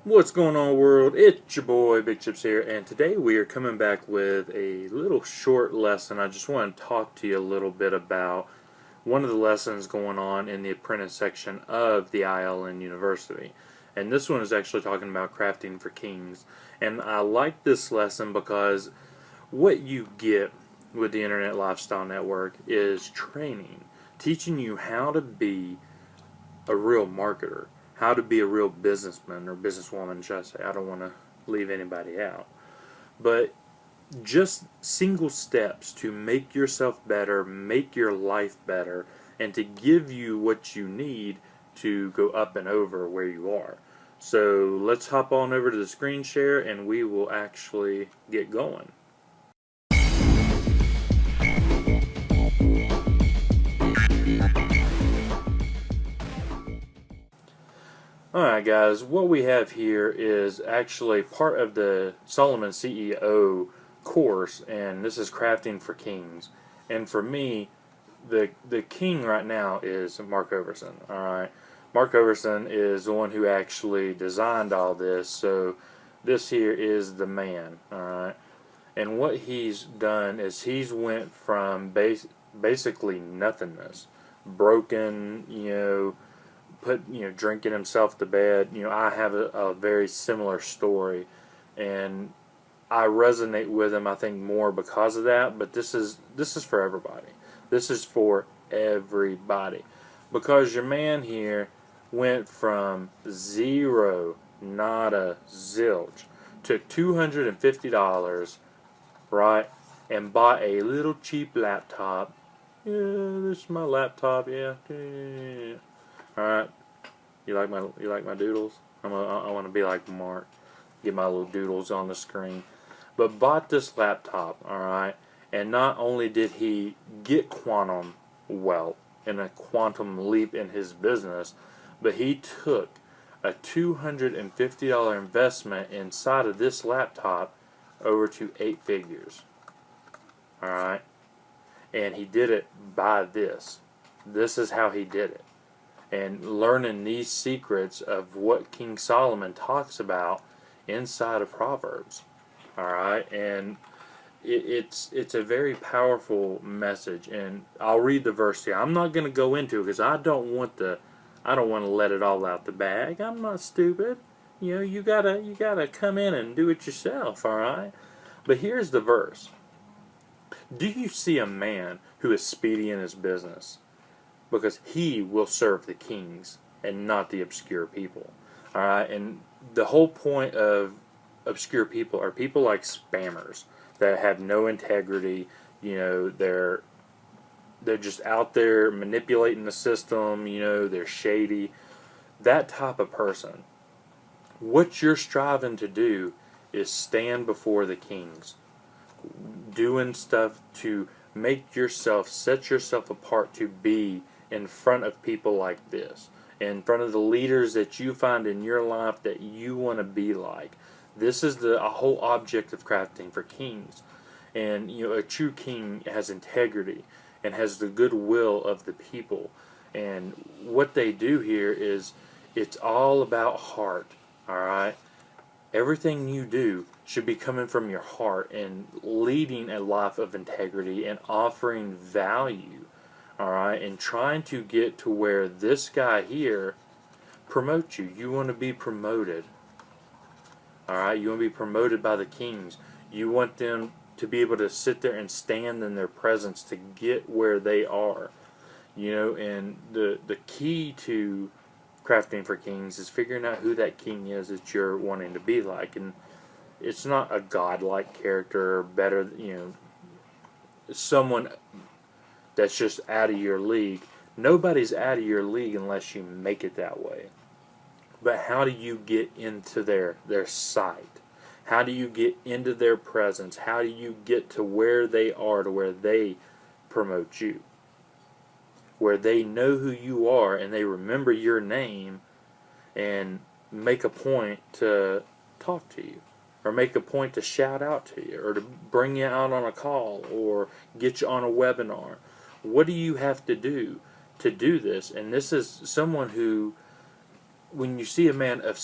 What's going on, world? It's your boy Big Chips here, and today we are coming back with a little short lesson. I just want to talk to you a little bit about one of the lessons going on in the apprentice section of the ILN University. And this one is actually talking about crafting for kings. And I like this lesson because what you get with the Internet Lifestyle Network is training, teaching you how to be a real marketer, how to be a real businessman or businesswoman, should I say. I don't want to leave anybody out. But just single steps to make yourself better, make your life better, and to give you what you need to go up and over where you are. So let's hop on over to the screen share and we will actually get going. Alright guys, what we have here is actually part of the Solomon CEO course, and this is Crafting for Kings. And for me, the king right now is Mark Hoverson. Alright, Mark Hoverson is the one who actually designed all this, so this here is the man. Alright, and what he's done is he's went from basically nothingness, broken, drinking himself to bed. I have a very similar story, and I resonate with him, I think, more because of that. But this is for everybody. This is for everybody, because your man here went from zero, nada, zilch, took $250, right, and bought a little cheap laptop. Yeah, this is my laptop. Yeah. Alright, you like my doodles? I want to be like Mark, get my little doodles on the screen. But bought this laptop, alright, and not only did he get quantum wealth and a quantum leap in his business, but he took a $250 investment inside of this laptop over to 8 figures. Alright, and he did it by this. This is how he did it. And learning these secrets of what King Solomon talks about inside of Proverbs. Alright, and it's a very powerful message, and I'll read the verse here. I'm not going to go into it because I don't want to let it all out the bag. I'm not stupid. You gotta come in and do it yourself, alright? But here's the verse. Do you see a man who is speedy in his business? Because he will serve the kings and not the obscure people. Alright, and the whole point of obscure people are people like spammers that have no integrity. They're just out there manipulating the system. They're shady. That type of person. What you're striving to do is stand before the kings, doing stuff to make yourself, set yourself apart to be in front of people like this, in front of the leaders that you find in your life that you want to be like. This is a whole object of crafting for kings. And a true king has integrity and has the goodwill of the people. And what they do here is it's all about heart. Alright, everything you do should be coming from your heart and leading a life of integrity and offering value. Alright, and trying to get to where this guy here promotes you. You want to be promoted. Alright, you want to be promoted by the kings. You want them to be able to sit there and stand in their presence to get where they are. And the key to crafting for kings is figuring out who that king is that you're wanting to be like. And it's not a godlike character or better, someone that's just out of your league. Nobody's out of your league unless you make it that way. But how do you get into their sight? How do you get into their presence? How do you get to where they are, to where they promote you? Where they know who you are and they remember your name and make a point to talk to you, or make a point to shout out to you, or to bring you out on a call, or get you on a webinar. What do you have to do this? And this is someone who, when you see a man of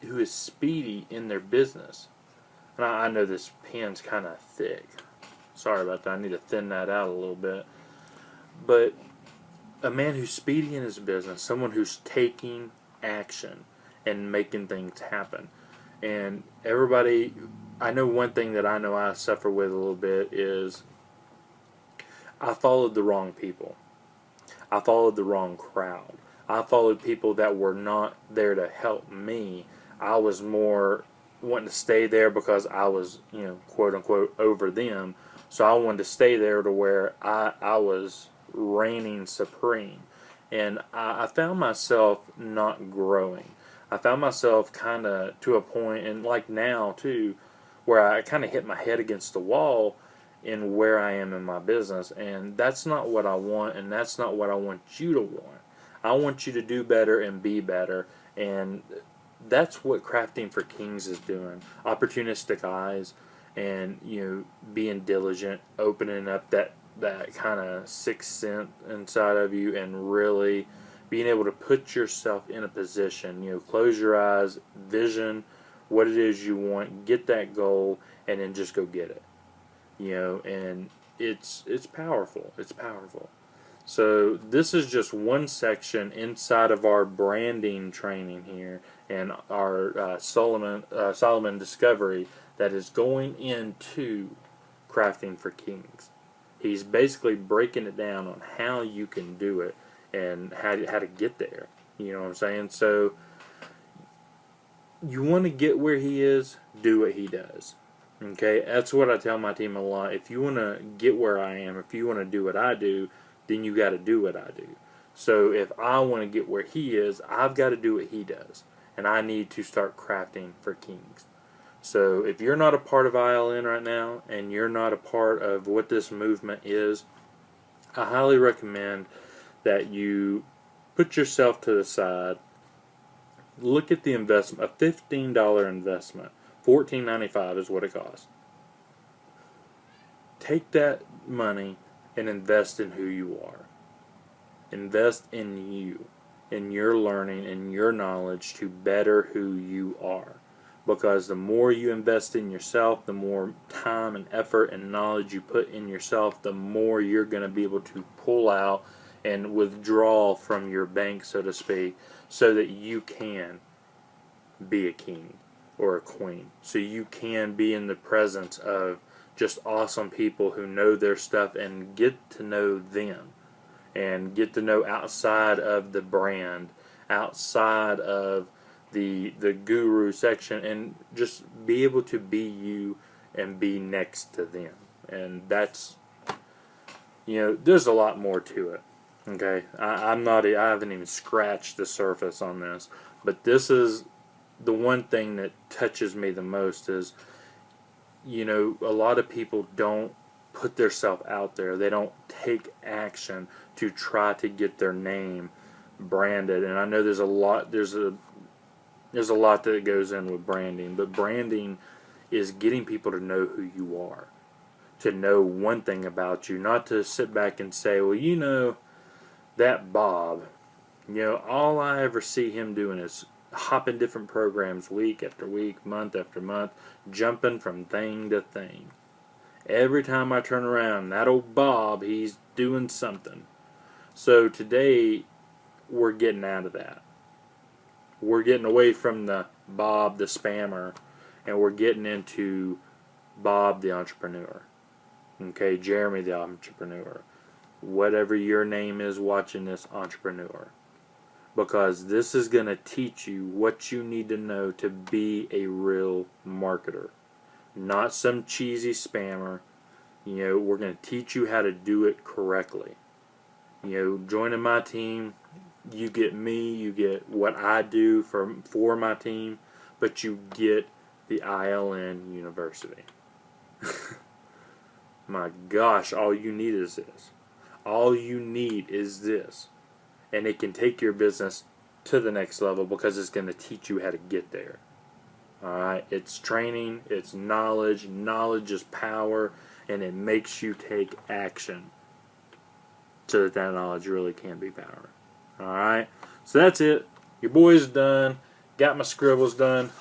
who is speedy in their business. And I know this pen's kind of thick. Sorry about that. I need to thin that out a little bit. But a man who's speedy in his business, someone who's taking action and making things happen. And everybody, I know one thing that I know I suffer with a little bit is I followed the wrong people. I followed the wrong crowd. I followed people that were not there to help me. I was more wanting to stay there because I was, quote unquote, over them. So I wanted to stay there to where I was reigning supreme. And I found myself not growing. I found myself kind of to a point, and like now too, where I kind of hit my head against the wall in where I am in my business. And that's not what I want, and that's not what I want you to want. I want you to do better and be better. And that's what Crafting for Kings is doing. Opportunistic eyes and, being diligent, opening up that kind of sixth sense inside of you and really being able to put yourself in a position, close your eyes, vision what it is you want, get that goal, and then just go get it. And it's powerful. It's powerful. So this is just one section inside of our branding training here and our Solomon Discovery that is going into Crafting for Kings. He's basically breaking it down on how you can do it and how to get there. You know what I'm saying? So you want to get where he is, do what he does. Okay? That's what I tell my team a lot. If you want to get where I am, if you want to do what I do, then you got to do what I do. So if I want to get where he is, I've got to do what he does. And I need to start crafting for Kings. So if you're not a part of ILN right now, and you're not a part of what this movement is, I highly recommend that you put yourself to the side, look at the investment, a $15 investment, $14.95 is what it costs. Take that money and invest in who you are. Invest in you, in your learning, in your knowledge to better who you are. Because the more you invest in yourself, the more time and effort and knowledge you put in yourself, the more you're going to be able to pull out and withdraw from your bank, so to speak, so that you can be a king or a queen. So you can be in the presence of just awesome people who know their stuff and get to know them and get to know outside of the brand, outside of the guru section, and just be able to be you and be next to them. And that's, there's a lot more to it. Okay, I haven't even scratched the surface on this, but this is the one thing that touches me the most is, a lot of people don't put themselves out there. They don't take action to try to get their name branded. And I know there's a lot that goes in with branding, but branding is getting people to know who you are, to know one thing about you, not to sit back and say, well, that Bob, all I ever see him doing is hopping different programs week after week, month after month, jumping from thing to thing. Every time I turn around, that old Bob, he's doing something. So today, we're getting out of that. We're getting away from the Bob the spammer, and we're getting into Bob the entrepreneur. Okay, Jeremy the entrepreneur. Whatever your name is watching this, entrepreneur. Because this is going to teach you what you need to know to be a real marketer. Not some cheesy spammer. We're going to teach you how to do it correctly. Joining my team, you get me, you get what I do for my team, but you get the ILN University. My gosh, all you need is this. All you need is this. And it can take your business to the next level because it's going to teach you how to get there. Alright? It's training, it's knowledge. Knowledge is power, and it makes you take action so that knowledge really can be power. Alright? So that's it. Your boy's done. Got my scribbles done.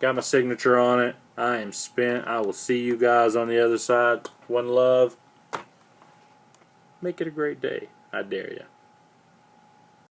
Got my signature on it. I am spent. I will see you guys on the other side. One love. Make it a great day. I dare you.